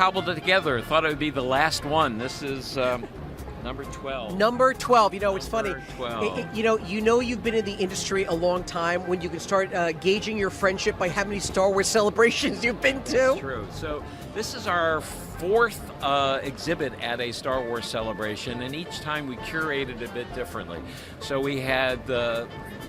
cobbled it together. Thought it would be the last one. This is number 12. Number 12. You know, it's funny. 12. You know you've been in the industry a long time when you can start gauging your friendship by how many Star Wars celebrations you've been to. That's true. So this is our fourth exhibit at a Star Wars celebration, and each time we curated a bit differently. So we had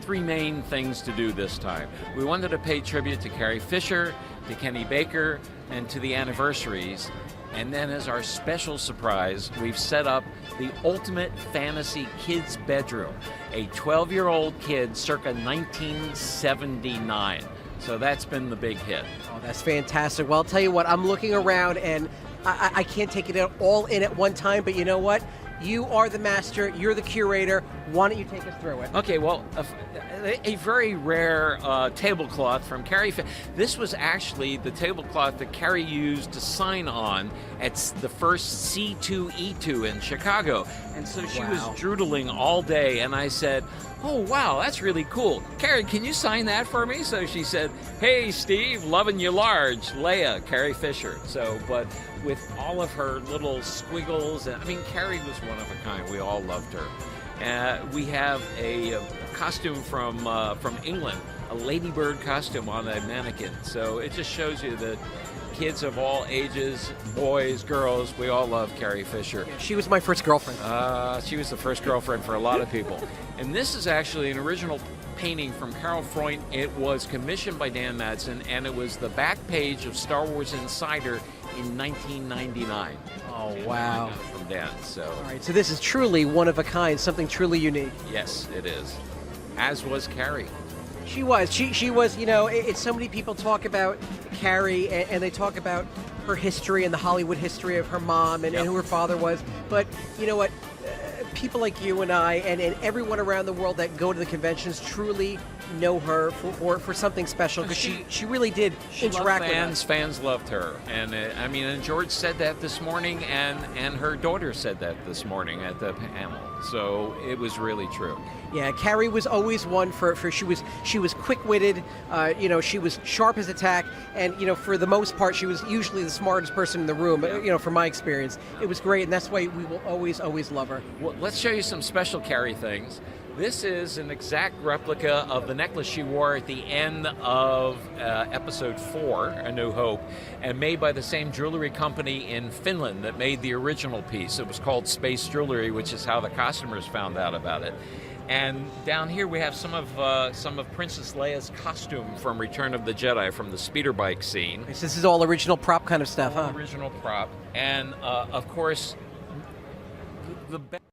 three main things to do this time. We wanted to pay tribute to Carrie Fisher, to Kenny Baker, and to the anniversaries. And then as our special surprise, we've set up the ultimate fantasy kids bedroom, a 12-year-old kid circa 1979. So that's been the big hit. Oh, that's fantastic. Well, I'll tell you what, I'm looking around and I can't take it all in at one time, but you know what? You are the master, you're the curator. Why don't you take us through it? Okay, well, a very rare tablecloth from Carrie. This was actually the tablecloth that Carrie used to sign on at the first C2E2 in Chicago. And so she was droodling all day, and I said, oh, wow, that's really cool. Carrie, can you sign that for me? So she said, hey, Steve, loving you large, Leia, Carrie Fisher. So, but with all of her little squiggles, and I mean, Carrie was one of a kind. We all loved her. We have a costume from England, a ladybird costume on a mannequin. So it just shows you that kids of all ages, boys, girls, we all love Carrie Fisher. She was my first girlfriend. She was the first girlfriend for a lot of people. And this is actually an original painting from Carol Freund. It was commissioned by Dan Madsen, and it was the back page of Star Wars Insider in 1999. Oh, wow. From Dan. So. All right, so this is truly one of a kind, something truly unique. Yes, it is. As was Carrie. She was. She was, you know, it's so many people talk about Carrie and they talk about her history and the Hollywood history of her mom and who her father was. But you know what? People like you and I and everyone around the world that go to the conventions truly know her for something special because she really did interact with us. Fans loved her. And I mean, and George said that this morning and her daughter said that this morning at the panel. So it was really true. Yeah, Carrie was always one for she was quick-witted, you know, she was sharp as a tack, and you know, for the most part, she was usually the smartest person in the room. You know, from my experience, it was great, and that's why we will always love her. Well, let's show you some special Carrie things. This is an exact replica of the necklace she wore at the end of Episode 4, A New Hope, and made by the same jewelry company in Finland that made the original piece. It was called Space Jewelry, which is how the costumers found out about it. And down here we have some of Princess Leia's costume from Return of the Jedi, from the speeder bike scene. So this is all original prop kind of stuff, Original prop. And, of course, the